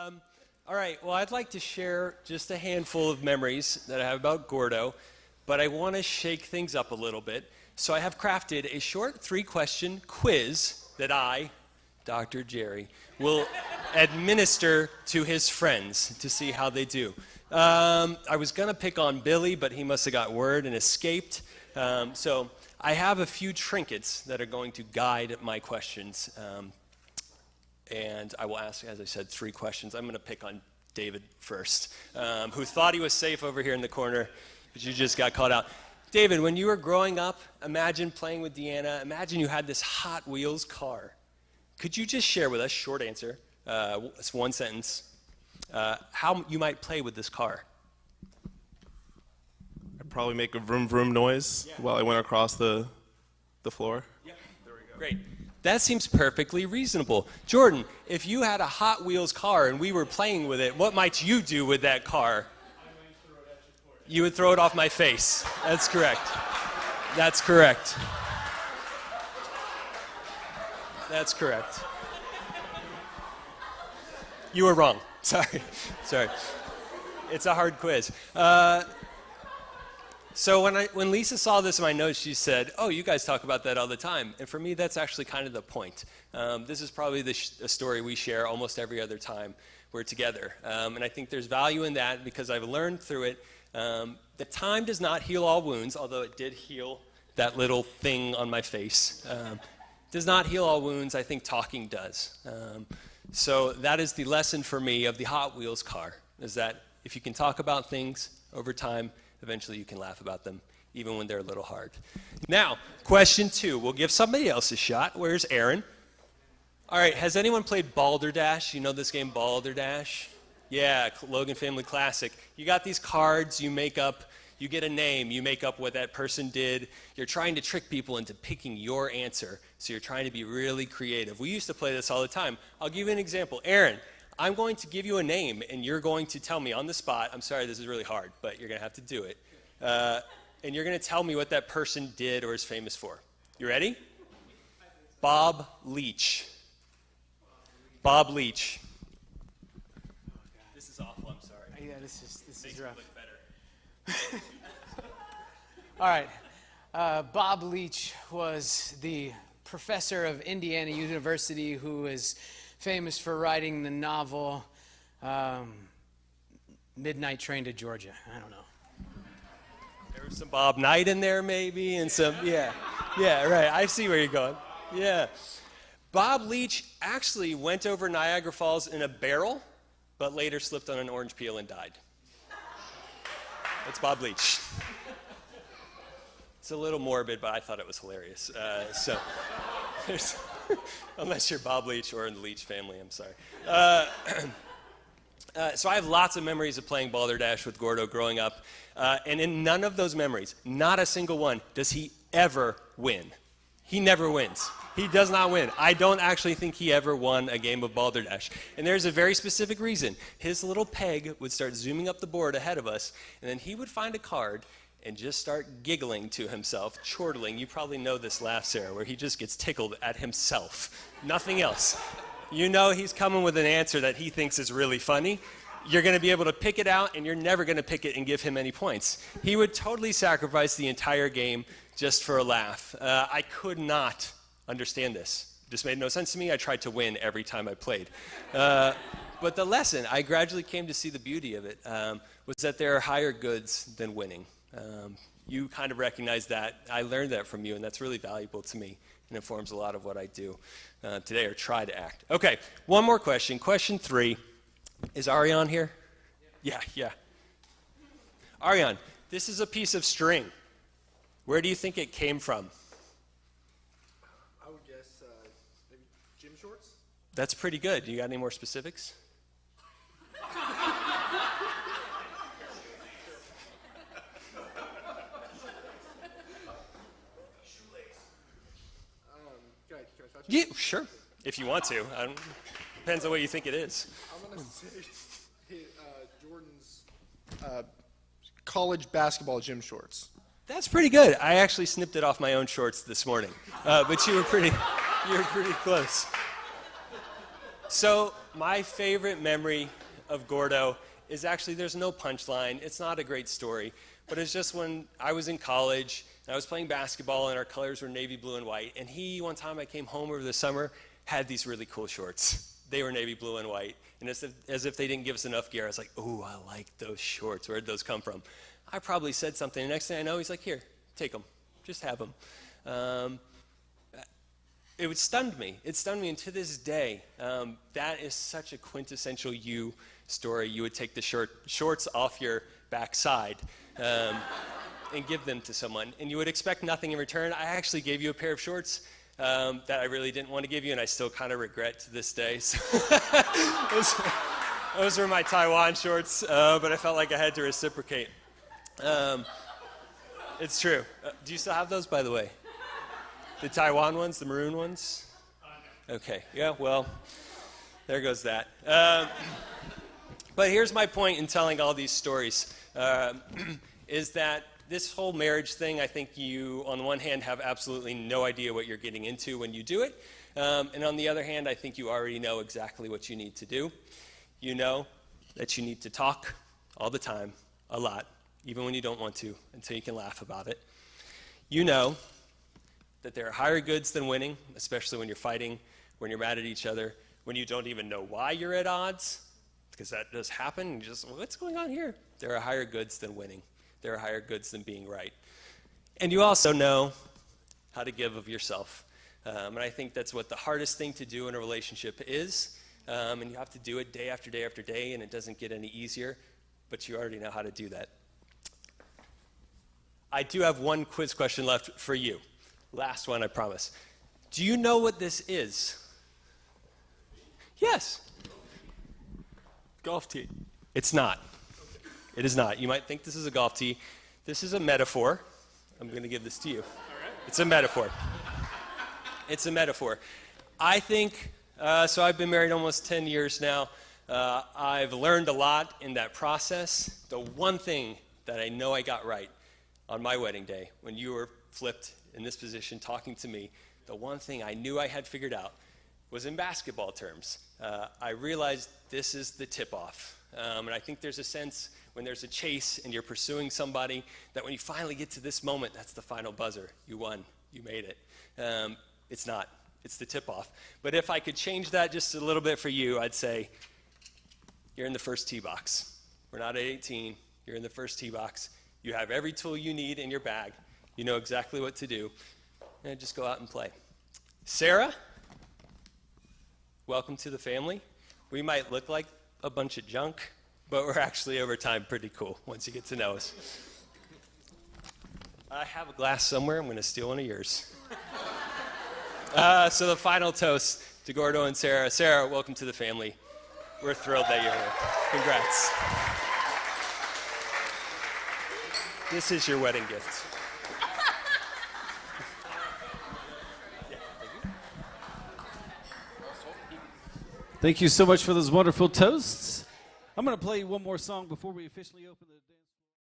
All right, well, I'd like to share just a handful of memories that I have about Gordo, but I want to shake things up a little bit. So I have crafted a short 3-question quiz that I, Dr. Jerry, will administer to his friends to see how they do. I was going to pick on Billy, but he must have got word and escaped. So I have a few trinkets that are going to guide my questions. And I will ask, as I said, 3 questions. I'm going to pick on David first, who thought he was safe over here in the corner, but you just got caught out. David, when you were growing up, imagine playing with Deanna. Imagine you had this Hot Wheels car. Could you just share with us, short answer, it's 1 sentence, how you might play with this car? I'd probably make a vroom vroom noise while I went across the floor. Yep. There we go. Great. That seems perfectly reasonable. Jordan, if you had a Hot Wheels car and we were playing with it, what might you do with that car? You would throw it off my face. That's correct. That's correct. That's correct. You were wrong. Sorry. It's a hard quiz. So when Lisa saw this in my notes, she said, "Oh, you guys talk about that all the time." And for me, that's actually kind of the point. This is probably a story we share almost every other time we're together. And I think there's value in that because I've learned through it that time does not heal all wounds, although it did heal that little thing on my face. Does not heal all wounds. I think talking does. So that is the lesson for me of the Hot Wheels car, is that if you can talk about things over time, eventually you can laugh about them, even when they're a little hard. Now, question 2. We'll give somebody else a shot. Where's Aaron? All right, has anyone played Balderdash? You know this game, Balderdash? Yeah, Logan Family Classic. You got these cards, you get a name, you make up what that person did. You're trying to trick people into picking your answer, so you're trying to be really creative. We used to play this all the time. I'll give you an example. Aaron, I'm going to give you a name, and you're going to tell me on the spot. I'm sorry, this is really hard, but you're going to have to do it. And you're going to tell me what that person did or is famous for. You ready? Bob Leach. Bob Leach. This is awful, I'm sorry. Yeah, this is rough. Look better. All right. Bob Leach was the professor of Indiana University who is famous for writing the novel Midnight Train to Georgia. I don't know. There was some Bob Knight in there maybe, and some, yeah, right. I see where you're going. Yeah. Bob Leach actually went over Niagara Falls in a barrel, but later slipped on an orange peel and died. That's Bob Leach. It's a little morbid, but I thought it was hilarious. So, unless you're Bob Leach or in the Leach family, I'm sorry. So I have lots of memories of playing Balderdash with Gordo growing up, and in none of those memories, not a single one, does he ever win. He never wins. He does not win. I don't actually think he ever won a game of Balderdash. And there's a very specific reason. His little peg would start zooming up the board ahead of us, and then he would find a card and just start giggling to himself, chortling. You probably know this laugh, Sarah, where he just gets tickled at himself. Nothing else. You know he's coming with an answer that he thinks is really funny. You're going to be able to pick it out, and you're never going to pick it and give him any points. He would totally sacrifice the entire game just for a laugh. I could not understand this. It just made no sense to me. I tried to win every time I played. But the lesson, I gradually came to see the beauty of it, was that there are higher goods than winning. You kind of recognize that. I learned that from you, and that's really valuable to me, and informs a lot of what I do today, or try to act. Okay, one more question. Question 3. Is Ariane here? Yeah. Ariane, this is a piece of string. Where do you think it came from? I would guess maybe gym shorts? That's pretty good. You got any more specifics? Can I touch it? Yeah, sure. If you want to. Depends on what you think it is. I'm going to say Jordan's college basketball gym shorts. That's pretty good. I actually snipped it off my own shorts this morning, but you were pretty close. So my favorite memory of Gordo is actually, there's no punchline. It's not a great story, but it's just when I was in college and I was playing basketball and our colors were navy blue and white. And one time I came home over the summer, had these really cool shorts. They were navy blue and white. And as if they didn't give us enough gear, I was like, "Ooh, I like those shorts. Where'd those come from?" I probably said something. The next thing I know, he's like, "Here, take them. Just have them." It stunned me. It stunned me, and to this day, that is such a quintessential you story. You would take the shorts off your backside and give them to someone, and you would expect nothing in return. I actually gave you a pair of shorts that I really didn't want to give you, and I still kind of regret to this day. So those were my Taiwan shorts, but I felt like I had to reciprocate. It's true. Do you still have those, by the way? The Taiwan ones, the maroon ones? Okay, yeah, well, there goes that. But here's my point in telling all these stories, is that this whole marriage thing, I think you, on the one hand, have absolutely no idea what you're getting into when you do it. And on the other hand, I think you already know exactly what you need to do. You know that you need to talk all the time, a lot, even when you don't want to, until you can laugh about it. You know that there are higher goods than winning, especially when you're fighting, when you're mad at each other, when you don't even know why you're at odds, because that does happen. You just, what's going on here? There are higher goods than winning. There are higher goods than being right. And you also know how to give of yourself. And I think that's what the hardest thing to do in a relationship is. And you have to do it day after day after day, and it doesn't get any easier, but you already know how to do that. I do have one quiz question left for you. Last one, I promise. Do you know what this is? Yes. Golf tee. It's not. It is not. You might think this is a golf tee. This is a metaphor. I'm going to give this to you. It's a metaphor. It's a metaphor. I think, so I've been married almost 10 years now. I've learned a lot in that process. The one thing that I know I got right on my wedding day, when you were flipped in this position talking to me, the one thing I knew I had figured out was in basketball terms. I realized this is the tip-off. And I think there's a sense when there's a chase and you're pursuing somebody that when you finally get to this moment, that's the final buzzer. You won. You made it. It's not. It's the tip-off. But if I could change that just a little bit for you, I'd say you're in the first tee box. We're not at 18. You're in the first tee box. You have every tool you need in your bag. You know exactly what to do. And just go out and play. Sarah, welcome to the family. We might look like a bunch of junk, but we're actually over time pretty cool once you get to know us. I have a glass somewhere. I'm going to steal one of yours. So the final toast to Gordo and Sarah. Sarah, welcome to the family. We're thrilled that you're here. Congrats. This is your wedding gift. Thank you so much for those wonderful toasts. I'm going to play one more song before we officially open the